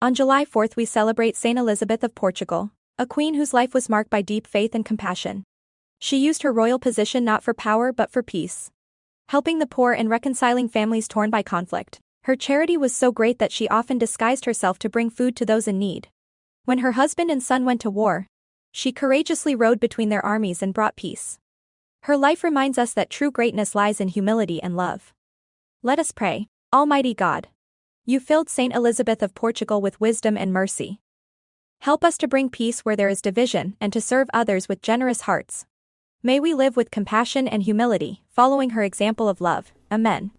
On July 4th we celebrate Saint Elizabeth of Portugal, a queen whose life was marked by deep faith and compassion. She used her royal position not for power but for peace, helping the poor and reconciling families torn by conflict. Her charity was so great that she often disguised herself to bring food to those in need. When her husband and son went to war, she courageously rode between their armies and brought peace. Her life reminds us that true greatness lies in humility and love. Let us pray. Almighty God, you filled Saint Elizabeth of Portugal with wisdom and mercy. Help us to bring peace where there is division and to serve others with generous hearts. May we live with compassion and humility, following her example of love. Amen.